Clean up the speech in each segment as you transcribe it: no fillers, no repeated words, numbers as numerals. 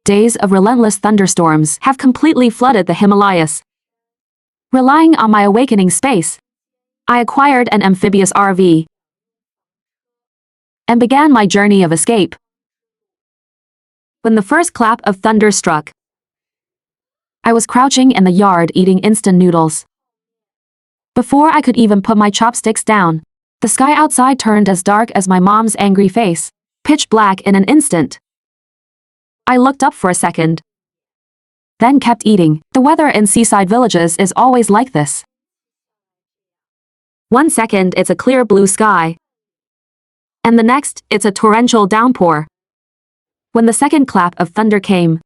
days of relentless thunderstorms have completely flooded the Himalayas. Relying on my awakening space, I acquired an amphibious RV and began my journey of escape. When the first clap of thunder struck, I was crouching in the yard eating instant noodles. Before I could even put my chopsticks down, the sky outside turned as dark as my mom's angry face, pitch black in an instant. I looked up for a second, then kept eating. The weather in seaside villages is always like this. One second it's a clear blue sky, and the next it's a torrential downpour. When the second clap of thunder came,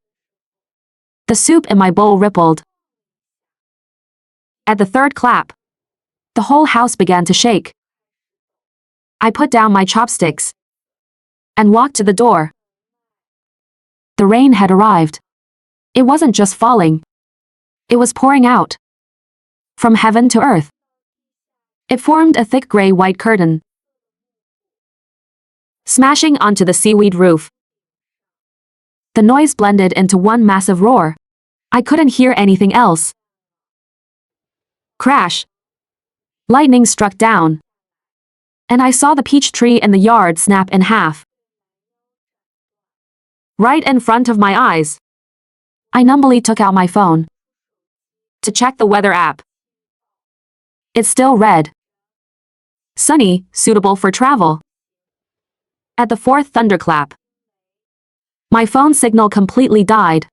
the soup in my bowl rippled. At the third clap, the whole house began to shake. I put down my chopsticks and walked to the door. The rain had arrived. It wasn't just falling. It was pouring out. From heaven to earth. It formed a thick gray-white curtain, smashing onto the seaweed roof. The noise blended into one massive roar. I couldn't hear anything else. Crash. Lightning struck down, and I saw the peach tree in the yard snap in half. Right in front of my eyes. I numbly took out my phone to check the weather app. It still read, sunny, suitable for travel. At the fourth thunderclap, my phone signal completely died.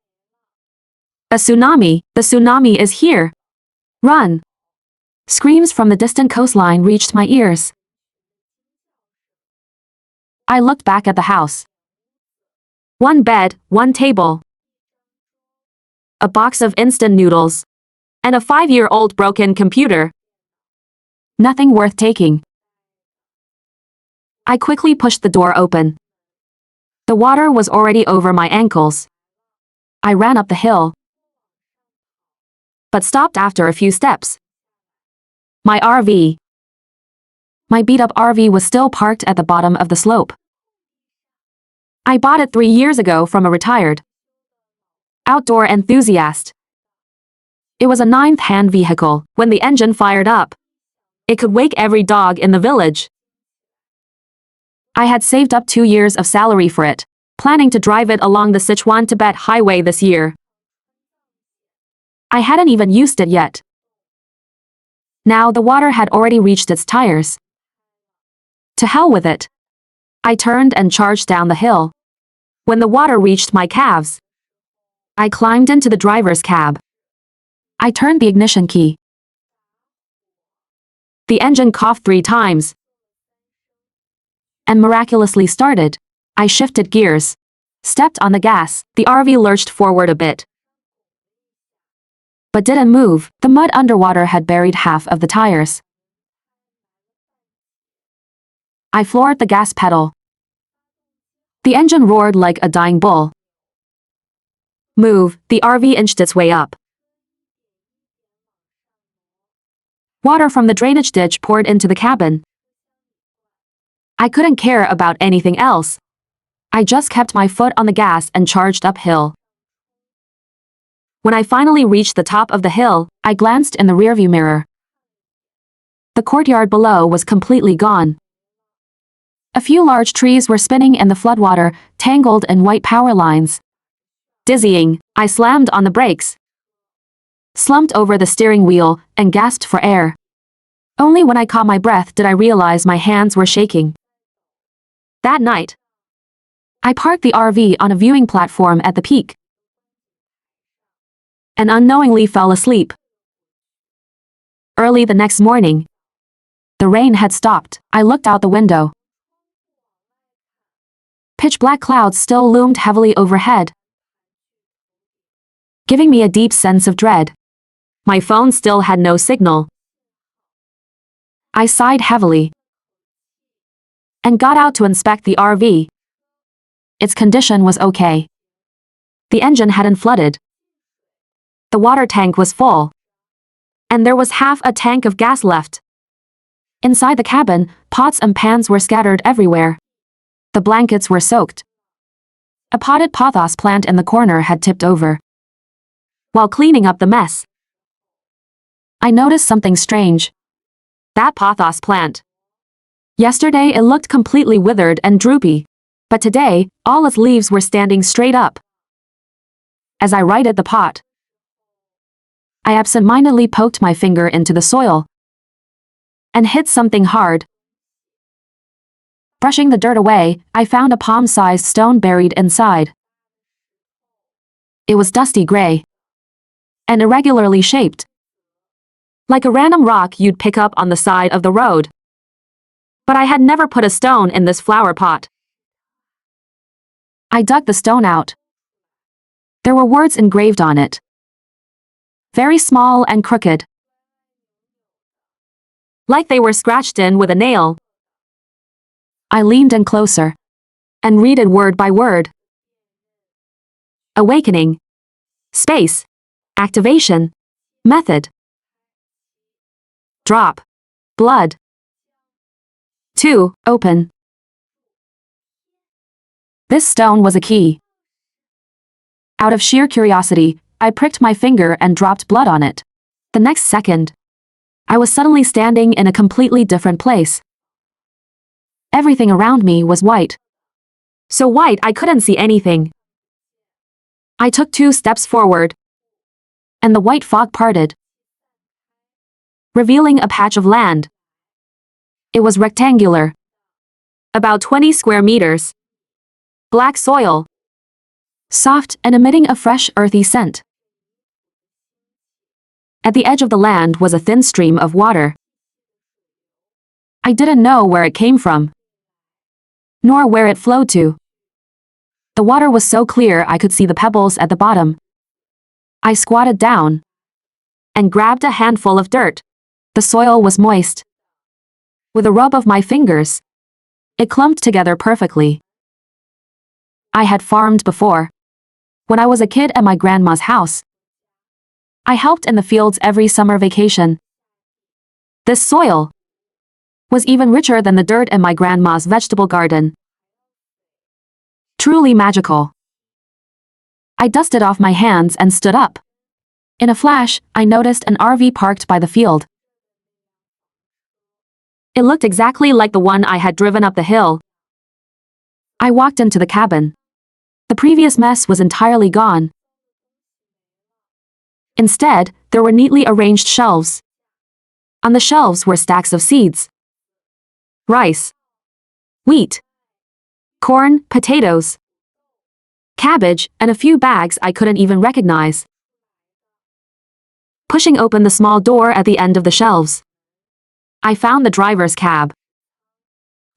A tsunami, the tsunami is here. Run. Screams from the distant coastline reached my ears. I looked back at the house. One bed, one table, a box of instant noodles, and a 5-year-old broken computer. Nothing worth taking. I quickly pushed the door open. The water was already over my ankles. I ran up the hill, but stopped after a few steps. My RV. My beat-up RV was still parked at the bottom of the slope. I bought it 3 years ago from a retired outdoor enthusiast. It was a 9th-hand vehicle. When the engine fired up, it could wake every dog in the village. I had saved up 2 years of salary for it, planning to drive it along the Sichuan-Tibet highway this year. I hadn't even used it yet. Now the water had already reached its tires. To hell with it. I turned and charged down the hill. When the water reached my calves, I climbed into the driver's cab. I turned the ignition key. The engine coughed 3 times and miraculously started. I shifted gears, stepped on the gas. The RV lurched forward a bit, but didn't move. The mud underwater had buried half of the tires. I floored the gas pedal. The engine roared like a dying bull. Move, the RV inched its way up. Water from the drainage ditch poured into the cabin. I couldn't care about anything else. I just kept my foot on the gas and charged uphill. When I finally reached the top of the hill, I glanced in the rearview mirror. The courtyard below was completely gone. A few large trees were spinning in the floodwater, tangled in white power lines. Dizzying, I slammed on the brakes, slumped over the steering wheel, and gasped for air. Only when I caught my breath did I realize my hands were shaking. That night, I parked the RV on a viewing platform at the peak and unknowingly fell asleep. Early the next morning, the rain had stopped. I looked out the window. Pitch black clouds still loomed heavily overhead, giving me a deep sense of dread. My phone still had no signal. I sighed heavily and got out to inspect the RV. Its condition was okay. The engine hadn't flooded. The water tank was full, and there was half a tank of gas left. Inside the cabin, pots and pans were scattered everywhere. The blankets were soaked. A potted pothos plant in the corner had tipped over. While cleaning up the mess, I noticed something strange. That pothos plant. Yesterday it looked completely withered and droopy, but today, all its leaves were standing straight up. As I righted the pot, I absent-mindedly poked my finger into the soil and hit something hard. Brushing the dirt away, I found a palm-sized stone buried inside. It was dusty gray and irregularly shaped, like a random rock you'd pick up on the side of the road. But I had never put a stone in this flower pot. I dug the stone out. There were words engraved on it, very small and crooked, like they were scratched in with a nail. I leaned in closer and read it word by word. Awakening. Space. Activation. Method. Drop. Blood. 2. Open. This stone was a key. Out of sheer curiosity, I pricked my finger and dropped blood on it. The next second, I was suddenly standing in a completely different place. Everything around me was white. So white I couldn't see anything. I took 2 steps forward, and the white fog parted, revealing a patch of land. It was rectangular, about 20 square meters. Black soil, soft and emitting a fresh earthy scent. At the edge of the land was a thin stream of water. I didn't know where it came from, nor where it flowed to. The water was so clear I could see the pebbles at the bottom. I squatted down and grabbed a handful of dirt. The soil was moist. With a rub of my fingers, it clumped together perfectly. I had farmed before, when I was a kid at my grandma's house. I helped in the fields every summer vacation. This soil was even richer than the dirt in my grandma's vegetable garden. Truly magical. I dusted off my hands and stood up. In a flash, I noticed an RV parked by the field. It looked exactly like the one I had driven up the hill. I walked into the cabin. The previous mess was entirely gone. Instead, there were neatly arranged shelves. On the shelves were stacks of seeds. Rice, wheat, corn, potatoes, cabbage, and a few bags I couldn't even recognize. Pushing open the small door at the end of the shelves, I found the driver's cab.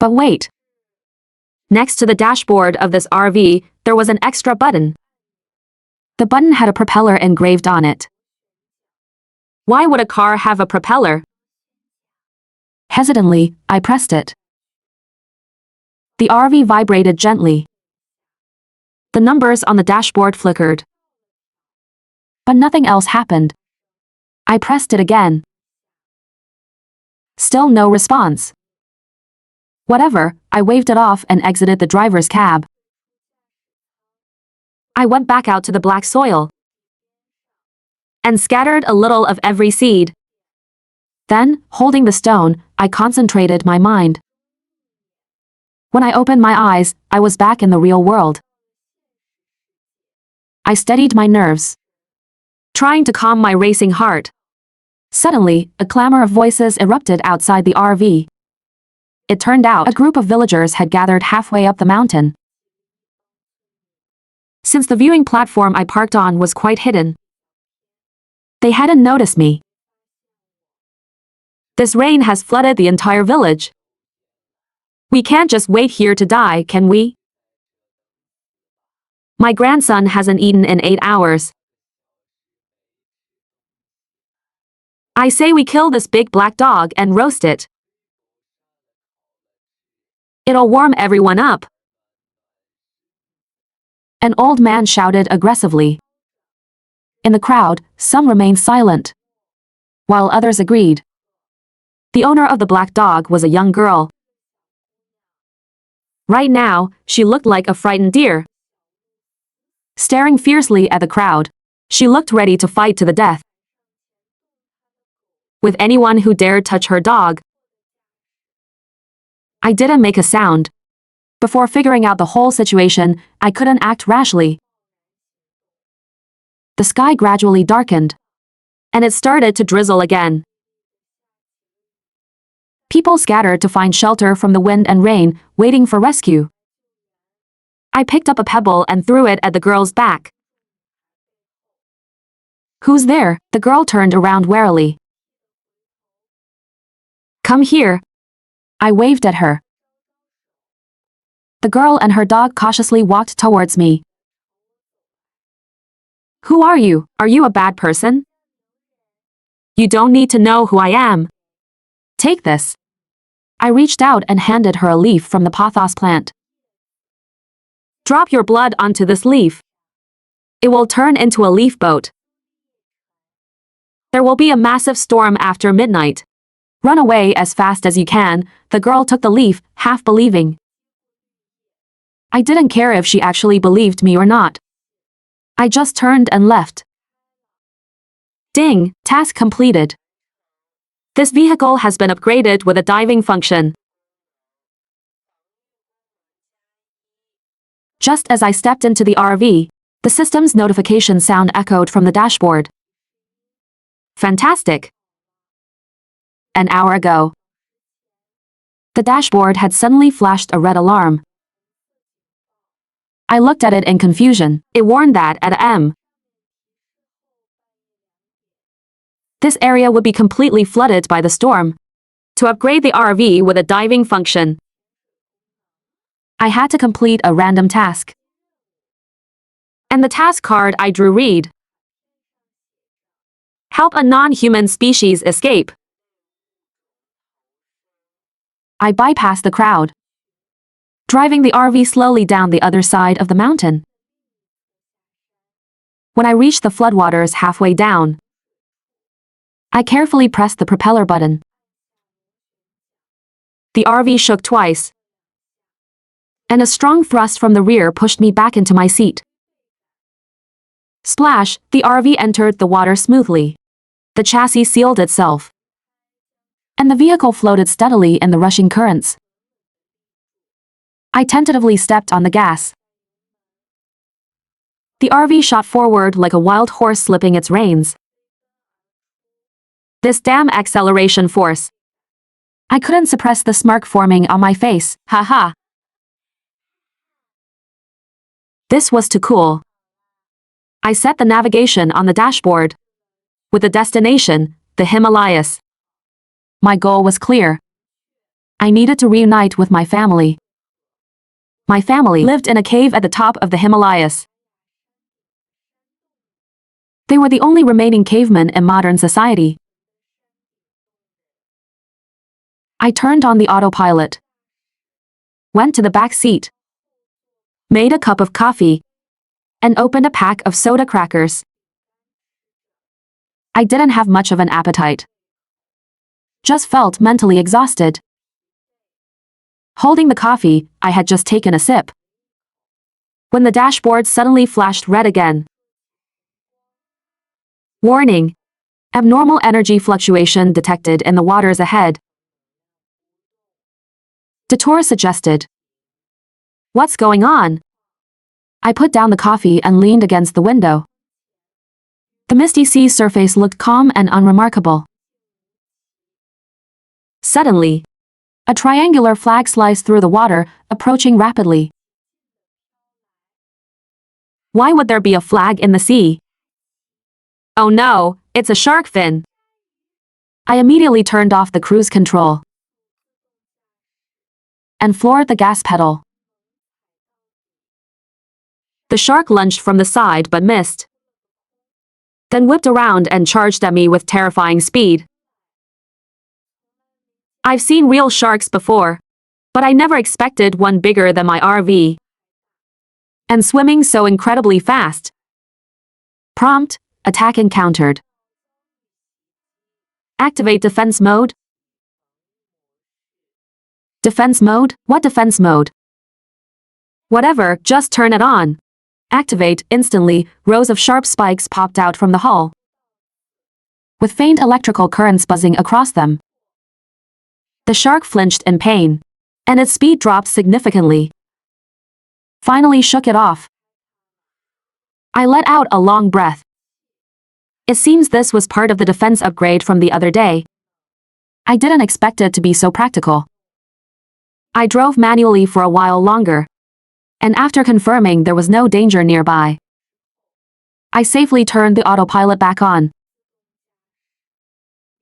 But wait. Next to the dashboard of this RV, there was an extra button. The button had a propeller engraved on it. Why would a car have a propeller? Hesitantly, I pressed it. The RV vibrated gently. The numbers on the dashboard flickered. But nothing else happened. I pressed it again. Still no response. Whatever, I waved it off and exited the driver's cab. I went back out to the black soil and scattered a little of every seed. Then, holding the stone, I concentrated my mind. When I opened my eyes, I was back in the real world. I steadied my nerves, trying to calm my racing heart. Suddenly, a clamor of voices erupted outside the RV. It turned out a group of villagers had gathered halfway up the mountain. Since the viewing platform I parked on was quite hidden, they hadn't noticed me. This rain has flooded the entire village. We can't just wait here to die, can we? My grandson hasn't eaten in 8 hours. I say we kill this big black dog and roast it. It'll warm everyone up. An old man shouted aggressively. In the crowd, some remained silent, while others agreed. The owner of the black dog was a young girl. Right now, she looked like a frightened deer. staring fiercely at the crowd. She looked ready to fight to the death with anyone who dared touch her dog. I didn't make a sound. Before figuring out the whole situation, I couldn't act rashly. The sky gradually darkened, and it started to drizzle again. People scattered to find shelter from the wind and rain, waiting for rescue. I picked up a pebble and threw it at the girl's back. "Who's there?" The girl turned around warily. "Come here." I waved at her. The girl and her dog cautiously walked towards me. "Who are you? Are you a bad person?" "You don't need to know who I am. Take this." I reached out and handed her a leaf from the pothos plant. "Drop your blood onto this leaf. It will turn into a leaf boat. There will be a massive storm after midnight. Run away as fast as you can." The girl took the leaf, half believing. I didn't care if she actually believed me or not. I just turned and left. Ding, task completed. This vehicle has been upgraded with a diving function. Just as I stepped into the RV, the system's notification sound echoed from the dashboard. Fantastic. An hour ago. The dashboard had suddenly flashed a red alarm. I looked at it in confusion. It warned that at a.m. this area would be completely flooded by the storm. To upgrade the RV with a diving function, I had to complete a random task. And the task card I drew read: help a non-human species escape. I bypassed the crowd, driving the RV slowly down the other side of the mountain. When I reached the floodwaters halfway down, I carefully pressed the propeller button. The RV shook twice, and a strong thrust from the rear pushed me back into my seat. Splash, the RV entered the water smoothly. The chassis sealed itself, and the vehicle floated steadily in the rushing currents. I tentatively stepped on the gas. The RV shot forward like a wild horse slipping its reins. This damn acceleration force. I couldn't suppress the smirk forming on my face. Haha. This was too cool. I set the navigation on the dashboard, with the destination, the Himalayas. My goal was clear. I needed to reunite with my family. My family lived in a cave at the top of the Himalayas. They were the only remaining cavemen in modern society. I turned on the autopilot, went to the back seat, made a cup of coffee, and opened a pack of soda crackers. I didn't have much of an appetite. Just felt mentally exhausted. Holding the coffee, I had just taken a sip, when the dashboard suddenly flashed red again. Warning: abnormal energy fluctuation detected in the waters ahead. Detour suggested. What's going on? I put down the coffee and leaned against the window. The misty sea surface looked calm and unremarkable. Suddenly, a triangular flag sliced through the water, approaching rapidly. Why would there be a flag in the sea? Oh no, it's a shark fin. I immediately turned off the cruise control and floored the gas pedal. The shark lunged from the side but missed, then whipped around and charged at me with terrifying speed. I've seen real sharks before, but I never expected one bigger than my RV. And swimming so incredibly fast. Prompt: attack encountered. Activate defense mode. Defense mode? What defense mode? Whatever, just turn it on. Activate. Instantly, rows of sharp spikes popped out from the hull, with faint electrical currents buzzing across them. The shark flinched in pain, and its speed dropped significantly. Finally shook it off. I let out a long breath. It seems this was part of the defense upgrade from the other day. I didn't expect it to be so practical. I drove manually for a while longer, and after confirming there was no danger nearby, I safely turned the autopilot back on.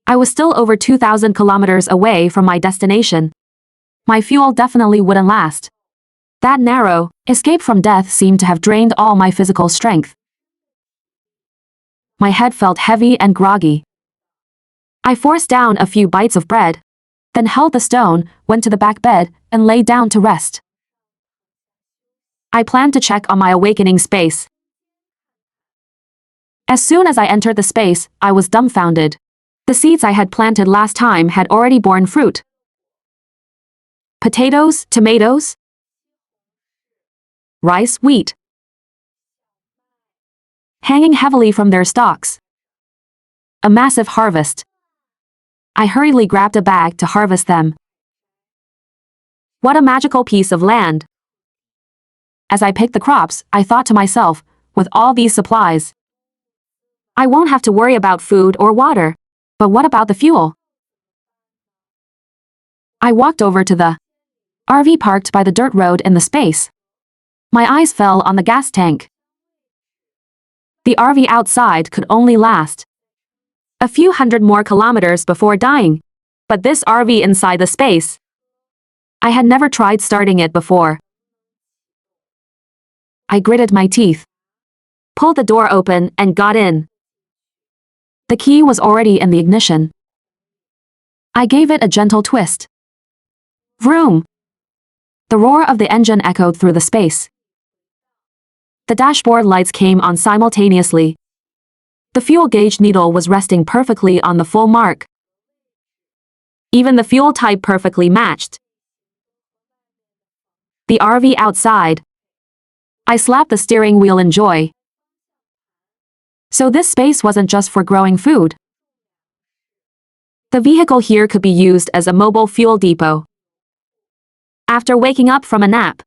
I was still over 2,000 kilometers away from my destination. My fuel definitely wouldn't last. That narrow escape from death seemed to have drained all my physical strength. My head felt heavy and groggy. I forced down a few bites of bread, then held the stone, went to the back bed, and lay down to rest. I planned to check on my awakening space. As soon as I entered the space, I was dumbfounded. The seeds I had planted last time had already borne fruit. Potatoes, tomatoes, rice, wheat, hanging heavily from their stalks. A massive harvest. I hurriedly grabbed a bag to harvest them. What a magical piece of land. As I picked the crops, I thought to myself, with all these supplies, I won't have to worry about food or water. But what about the fuel? I walked over to the RV parked by the dirt road in the space. My eyes fell on the gas tank. The RV outside could only last a few hundred more kilometers before dying. But this RV inside the space, I had never tried starting it before. I gritted my teeth, pulled the door open, and got in. The key was already in the ignition. I gave it a gentle twist. Vroom! The roar of the engine echoed through the space. The dashboard lights came on simultaneously. The fuel gauge needle was resting perfectly on the full mark. Even the fuel type perfectly matched. The RV outside. I slapped the steering wheel in joy. So this space wasn't just for growing food. The vehicle here could be used as a mobile fuel depot. After waking up from a nap,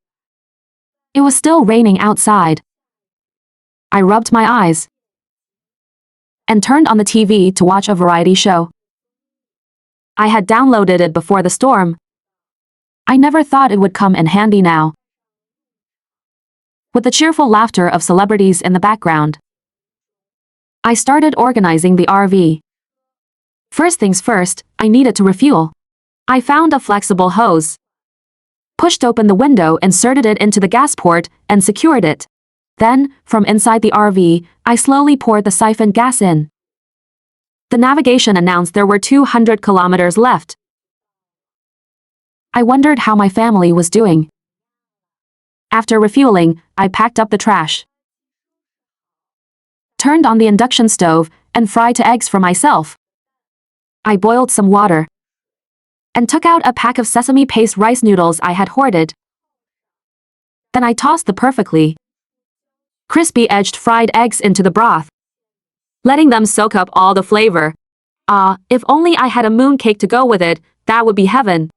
it was still raining outside. I rubbed my eyes and turned on the TV to watch a variety show. I had downloaded it before the storm. I never thought it would come in handy now. With the cheerful laughter of celebrities in the background, I started organizing the RV. First things first, I needed to refuel. I found a flexible hose, pushed open the window, inserted it into the gas port, and secured it. Then, from inside the RV, I slowly poured the siphoned gas in. The navigation announced there were 200 kilometers left. I wondered how my family was doing. After refueling, I packed up the trash, turned on the induction stove, and fried eggs for myself. I boiled some water and took out a pack of sesame paste rice noodles I had hoarded. Then I tossed the perfectly crispy edged fried eggs into the broth, letting them soak up all the flavor. If only I had a mooncake to go with it, that would be heaven.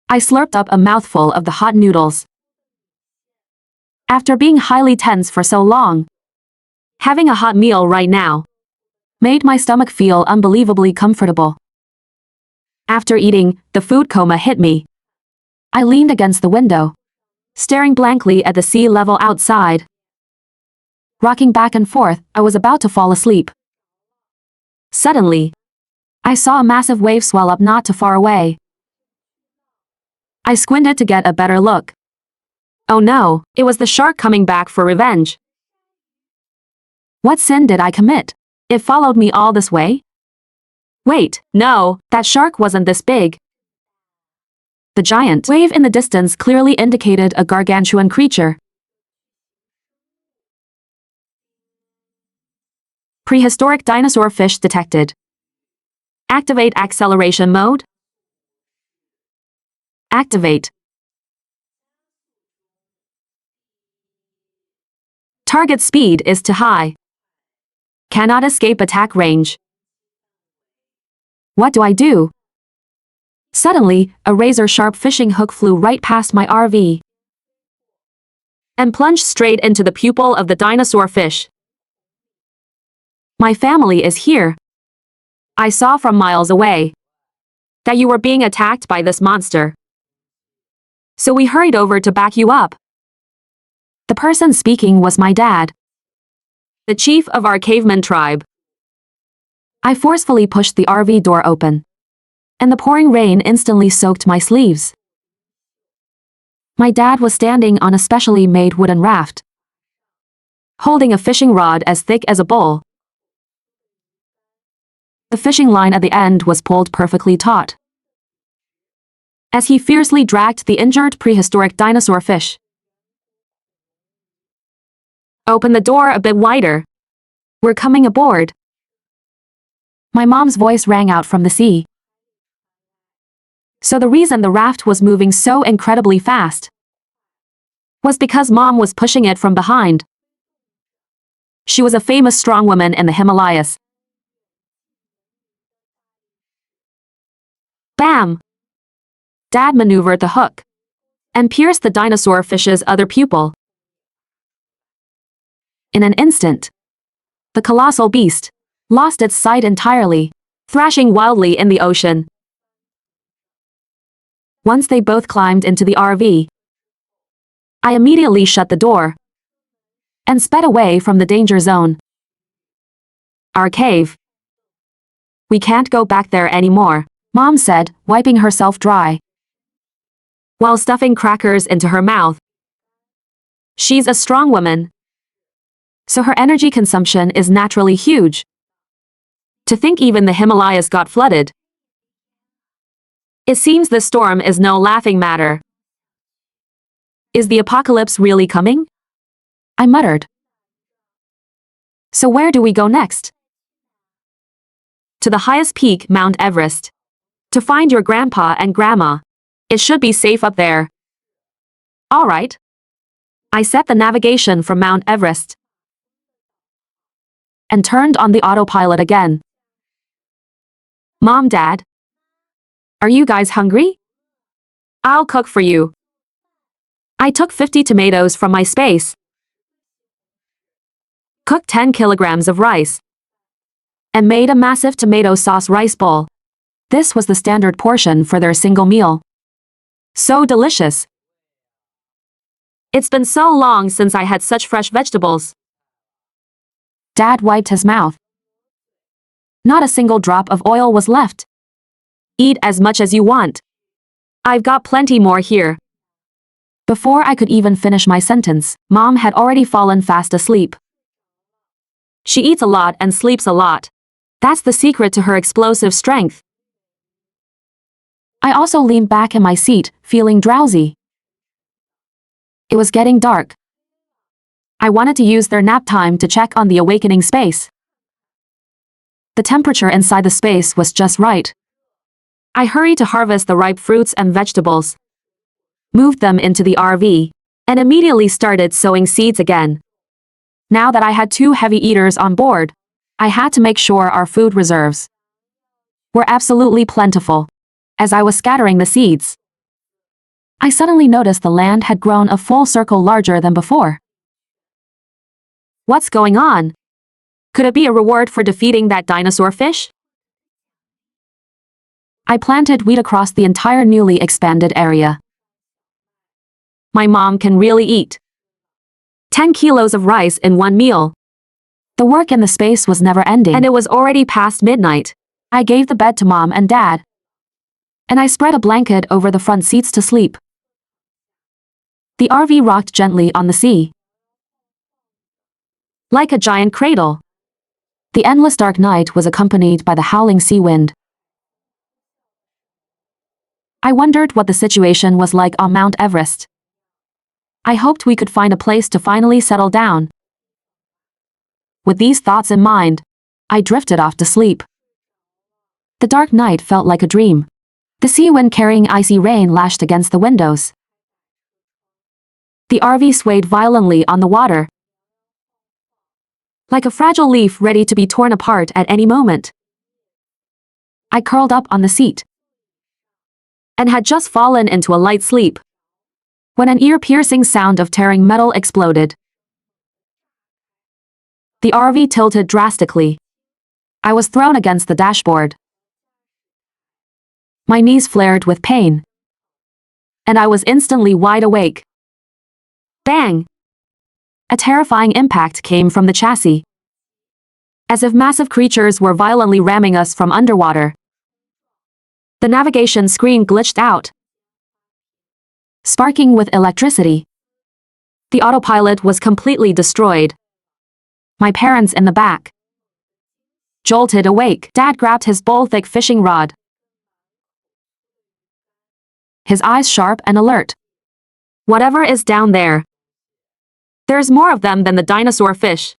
I slurped up a mouthful of the hot noodles. After being highly tense for so long, having a hot meal right now made my stomach feel unbelievably comfortable. After eating, the food coma hit me. I leaned against the window, staring blankly at the sea level outside. Rocking back and forth, I was about to fall asleep. Suddenly, I saw a massive wave swell up not too far away. I squinted to get a better look. Oh no, it was the shark coming back for revenge. What sin did I commit? It followed me all this way? Wait, no, that shark wasn't this big. The giant wave in the distance clearly indicated a gargantuan creature. Prehistoric dinosaur fish detected. Activate acceleration mode. Activate. Target speed is too high. Cannot escape attack range. What do I do? Suddenly, a razor-sharp fishing hook flew right past my RV and plunged straight into the pupil of the dinosaur fish. My family is here. I saw from miles away that you were being attacked by this monster. So we hurried over to back you up. The person speaking was my dad, the chief of our caveman tribe. I forcefully pushed the RV door open, and the pouring rain instantly soaked my sleeves. My dad was standing on a specially made wooden raft, holding a fishing rod as thick as a bowl. The fishing line at the end was pulled perfectly taut, as he fiercely dragged the injured prehistoric dinosaur fish. Open the door a bit wider. We're coming aboard. My mom's voice rang out from the sea. So the reason the raft was moving so incredibly fast was because Mom was pushing it from behind. She was a famous strong woman in the Himalayas. Bam! Dad maneuvered the hook and pierced the dinosaur fish's other pupil. In an instant, the colossal beast lost its sight entirely, thrashing wildly in the ocean. Once they both climbed into the RV, I immediately shut the door and sped away from the danger zone. Our cave. We can't go back there anymore, Mom said, wiping herself dry while stuffing crackers into her mouth. She's a strong woman, so her energy consumption is naturally huge. To think even the Himalayas got flooded. It seems the storm is no laughing matter. Is the apocalypse really coming? I muttered. So where do we go next? To the highest peak, Mount Everest. To find your grandpa and grandma. It should be safe up there. All right. I set the navigation for Mount Everest and turned on the autopilot again. Mom, Dad, are you guys hungry? I'll cook for you. I took 50 tomatoes from my space, cooked 10 kilograms of rice, and made a massive tomato sauce rice bowl. This was the standard portion for their single meal. So delicious. It's been so long since I had such fresh vegetables. Dad wiped his mouth. Not a single drop of oil was left. Eat as much as you want. I've got plenty more here. Before I could even finish my sentence, Mom had already fallen fast asleep. She eats a lot and sleeps a lot. That's the secret to her explosive strength. I also leaned back in my seat, feeling drowsy. It was getting dark. I wanted to use their nap time to check on the awakening space. The temperature inside the space was just right. I hurried to harvest the ripe fruits and vegetables, moved them into the RV, and immediately started sowing seeds again. Now that I had 2 heavy eaters on board, I had to make sure our food reserves were absolutely plentiful. As I was scattering the seeds, I suddenly noticed the land had grown a full circle larger than before. What's going on? Could it be a reward for defeating that dinosaur fish? I planted wheat across the entire newly expanded area. My mom can really eat 10 kilos of rice in one meal. The work in the space was never ending, and it was already past midnight. I gave the bed to Mom and Dad, and I spread a blanket over the front seats to sleep. The RV rocked gently on the sea, like a giant cradle. The endless dark night was accompanied by the howling sea wind. I wondered what the situation was like on Mount Everest. I hoped we could find a place to finally settle down. With these thoughts in mind, I drifted off to sleep. The dark night felt like a dream. The sea wind carrying icy rain lashed against the windows. The RV swayed violently on the water, like a fragile leaf ready to be torn apart at any moment. I curled up on the seat and had just fallen into a light sleep when an ear-piercing sound of tearing metal exploded. The RV tilted drastically. I was thrown against the dashboard. My knees flared with pain, and I was instantly wide awake. Bang! A terrifying impact came from the chassis, as if massive creatures were violently ramming us from underwater. The navigation screen glitched out, sparking with electricity. The autopilot was completely destroyed. My parents in the back jolted awake. Dad grabbed his bowl-thick fishing rod, his eyes sharp and alert. Whatever is down there, there's more of them than the dinosaur fish.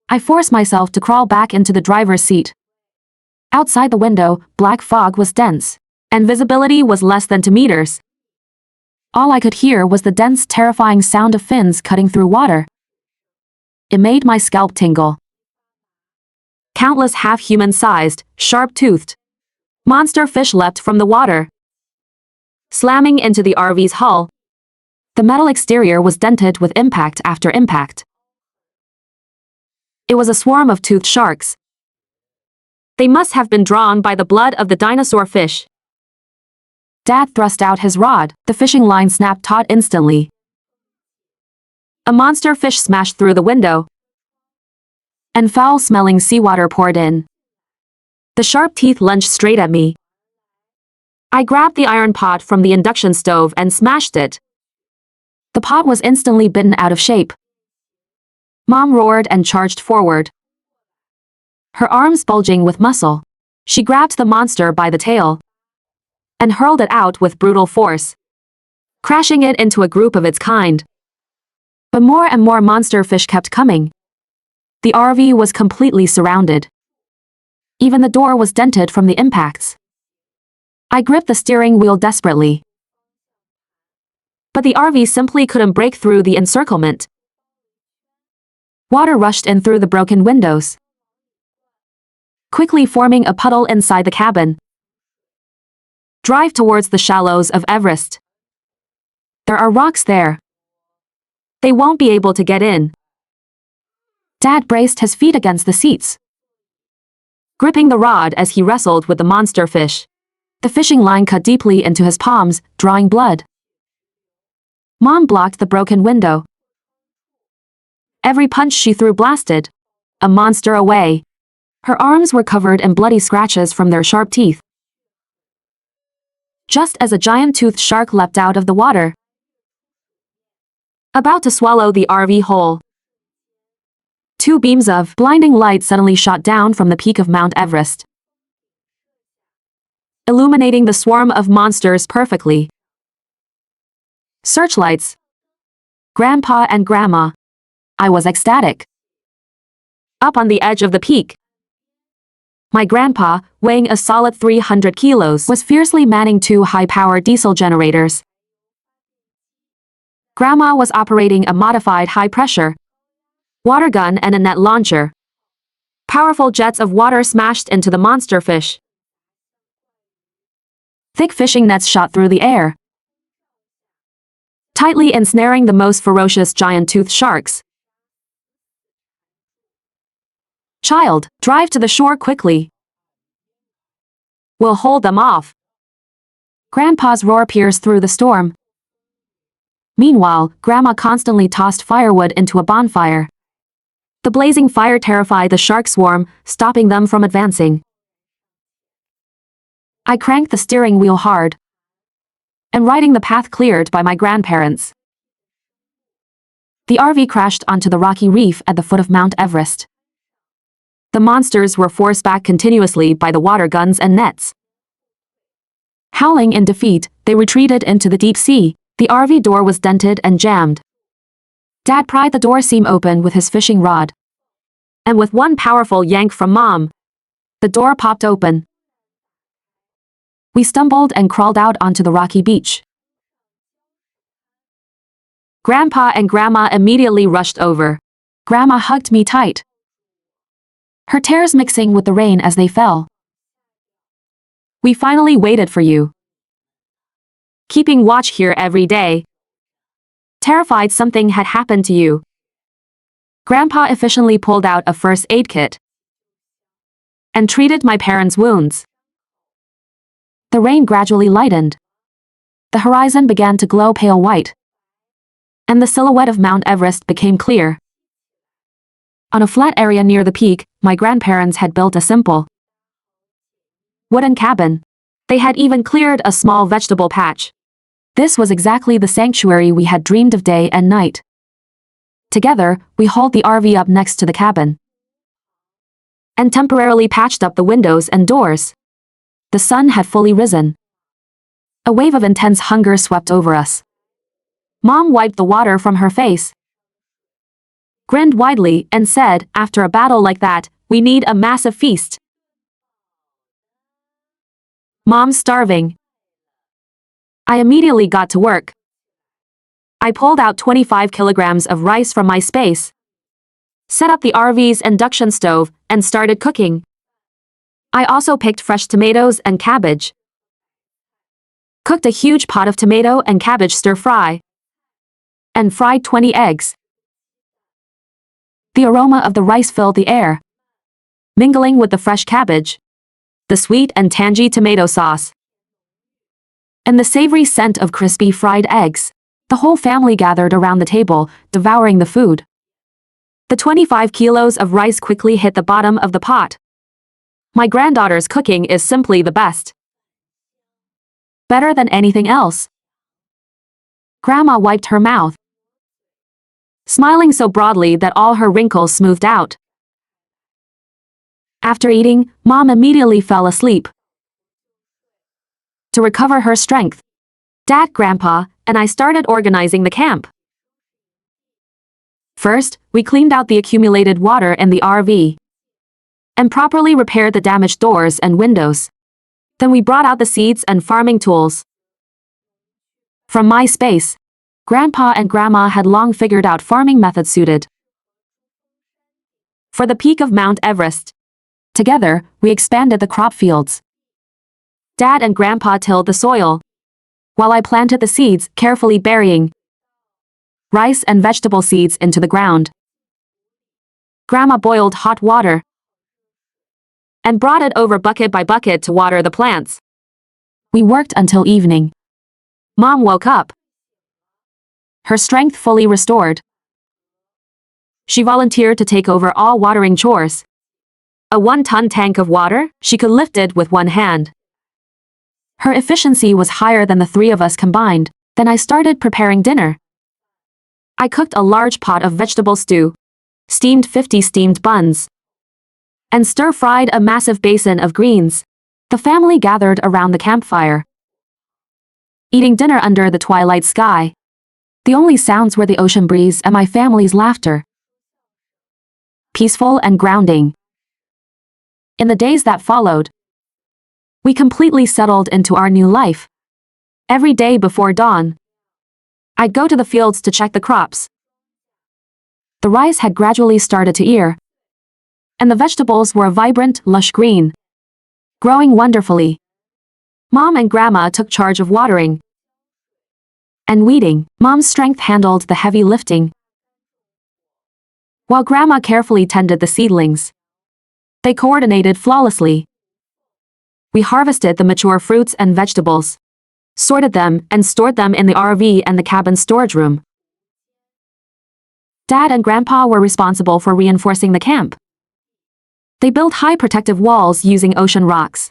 I forced myself to crawl back into the driver's seat. Outside the window, black fog was dense, and visibility was less than 2 meters. All I could hear was the dense, terrifying sound of fins cutting through water. It made my scalp tingle. Countless half-human-sized, sharp-toothed monster fish leapt from the water, slamming into the RV's hull. The metal exterior was dented with impact after impact. It was a swarm of toothed sharks. They must have been drawn by the blood of the dinosaur fish. Dad thrust out his rod. The fishing line snapped taut instantly. A monster fish smashed through the window, and foul-smelling seawater poured in. The sharp teeth lunged straight at me. I grabbed the iron pot from the induction stove and smashed it. The pot was instantly bitten out of shape. Mom roared and charged forward, her arms bulging with muscle. She grabbed the monster by the tail and hurled it out with brutal force, crashing it into a group of its kind. But more and more monster fish kept coming. The RV was completely surrounded. Even the door was dented from the impacts. I gripped the steering wheel desperately, but the RV simply couldn't break through the encirclement. Water rushed in through the broken windows, quickly forming a puddle inside the cabin. Drive towards the shallows of Everest. There are rocks there. They won't be able to get in. Dad braced his feet against the seats, gripping the rod as he wrestled with the monster fish. The fishing line cut deeply into his palms, drawing blood. Mom blocked the broken window. Every punch she threw blasted a monster away. Her arms were covered in bloody scratches from their sharp teeth. Just as a giant-toothed shark leapt out of the water, about to swallow the RV whole, 2 beams of blinding light suddenly shot down from the peak of Mount Everest, illuminating the swarm of monsters perfectly. Searchlights. Grandpa and Grandma. I was ecstatic. Up on the edge of the peak, my grandpa, weighing a solid 300 kilos, was fiercely manning 2 high-power diesel generators. Grandma was operating a modified high-pressure water gun and a net launcher. Powerful jets of water smashed into the monster fish. Thick fishing nets shot through the air, tightly ensnaring the most ferocious giant-toothed sharks. Child, drive to the shore quickly. We'll hold them off. Grandpa's roar pierced through the storm. Meanwhile, Grandma constantly tossed firewood into a bonfire. The blazing fire terrified the shark swarm, stopping them from advancing. I cranked the steering wheel hard, and riding the path cleared by my grandparents, the RV crashed onto the rocky reef at the foot of Mount Everest. The monsters were forced back continuously by the water guns and nets. Howling in defeat, they retreated into the deep sea. The RV door was dented and jammed. Dad pried the door seam open with his fishing rod, and with one powerful yank from Mom, the door popped open. We stumbled and crawled out onto the rocky beach. Grandpa and Grandma immediately rushed over. Grandma hugged me tight. her tears mixing with the rain as they fell. We finally waited for you. Keeping watch here every day. Terrified something had happened to you. Grandpa efficiently pulled out a first aid kit and treated my parents' wounds. The rain gradually lightened. The horizon began to glow pale white, and the silhouette of Mount Everest became clear. On a flat area near the peak, my grandparents had built a simple wooden cabin. They had even cleared a small vegetable patch. This was exactly the sanctuary we had dreamed of day and night. Together, we hauled the RV up next to the cabin and temporarily patched up the windows and doors. The sun had fully risen. A wave of intense hunger swept over us. Mom wiped the water from her face, grinned widely, and said, "After a battle like that, we need a massive feast." Mom's starving. I immediately got to work. I pulled out 25 kilograms of rice from my space, set up the RV's induction stove, and started cooking. I also picked fresh tomatoes and cabbage, cooked a huge pot of tomato and cabbage stir-fry, and fried 20 eggs. The aroma of the rice filled the air, mingling with the fresh cabbage, the sweet and tangy tomato sauce, and the savory scent of crispy fried eggs. The whole family gathered around the table, devouring the food. The 25 kilos of rice quickly hit the bottom of the pot. My granddaughter's cooking is simply the best. Better than anything else. Grandma wiped her mouth, smiling so broadly that all her wrinkles smoothed out. After eating, Mom immediately fell asleep. To recover her strength, Dad, Grandpa, and I started organizing the camp. First, we cleaned out the accumulated water in the RV and properly repaired the damaged doors and windows. Then we brought out the seeds and farming tools. From my space, Grandpa and Grandma had long figured out farming methods suited for the peak of Mount Everest. Together, we expanded the crop fields. Dad and Grandpa tilled the soil, while I planted the seeds, carefully burying rice and vegetable seeds into the ground. Grandma boiled hot water and brought it over bucket by bucket to water the plants. We worked until evening. Mom woke up, her strength fully restored. She volunteered to take over all watering chores. A 1-ton tank of water, she could lift it with one hand. Her efficiency was higher than the three of us combined. Then I started preparing dinner. I cooked a large pot of vegetable stew, steamed 50 steamed buns, and stir-fried a massive basin of greens. The family gathered around the campfire, eating dinner under the twilight sky. The only sounds were the ocean breeze and my family's laughter. Peaceful and grounding. In the days that followed, we completely settled into our new life. Every day before dawn, I'd go to the fields to check the crops. The rice had gradually started to ear, and the vegetables were a vibrant, lush green, growing wonderfully. Mom and Grandma took charge of watering and weeding. Mom's strength handled the heavy lifting, while Grandma carefully tended the seedlings. They coordinated flawlessly. We harvested the mature fruits and vegetables, sorted them, and stored them in the RV and the cabin storage room. Dad and Grandpa were responsible for reinforcing the camp. They built high protective walls using ocean rocks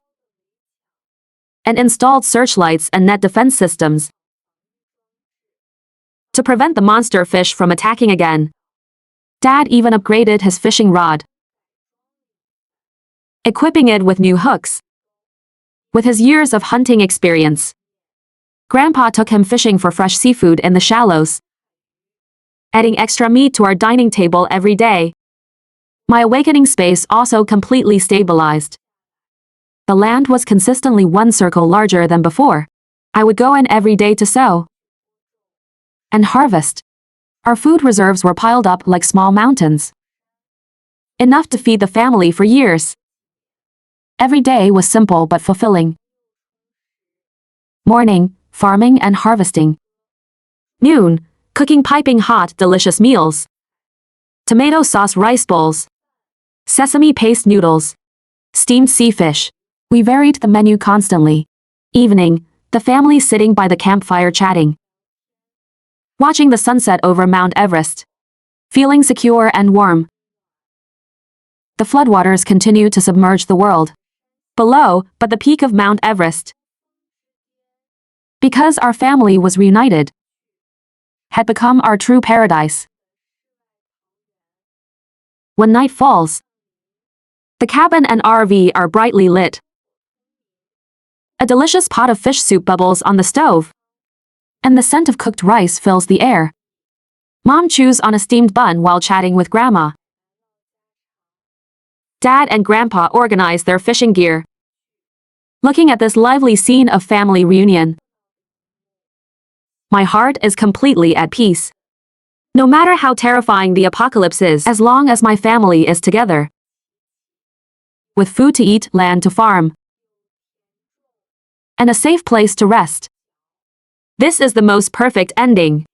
and installed searchlights and net defense systems to prevent the monster fish from attacking again. Dad even upgraded his fishing rod, equipping it with new hooks. With his years of hunting experience, Grandpa took him fishing for fresh seafood in the shallows, adding extra meat to our dining table every day. My awakening space also completely stabilized. The land was consistently one circle larger than before. I would go in every day to sow and harvest. Our food reserves were piled up like small mountains. enough to feed the family for years. Every day was simple but fulfilling. Morning, farming and harvesting. Noon, cooking piping hot, delicious meals. Tomato sauce rice bowls. Sesame paste noodles. Steamed sea fish. We varied the menu constantly. Evening, the family sitting by the campfire chatting. Watching the sunset over Mount Everest. Feeling secure and warm. The floodwaters continue to submerge the world. Below, but the peak of Mount Everest. Because our family was reunited. Had become our true paradise. When night falls, the cabin and RV are brightly lit. A delicious pot of fish soup bubbles on the stove, and the scent of cooked rice fills the air. Mom chews on a steamed bun while chatting with Grandma. Dad and Grandpa organize their fishing gear. Looking at this lively scene of family reunion, my heart is completely at peace. No matter how terrifying the apocalypse is, as long as my family is together. With food to eat, land to farm, and a safe place to rest. This is the most perfect ending.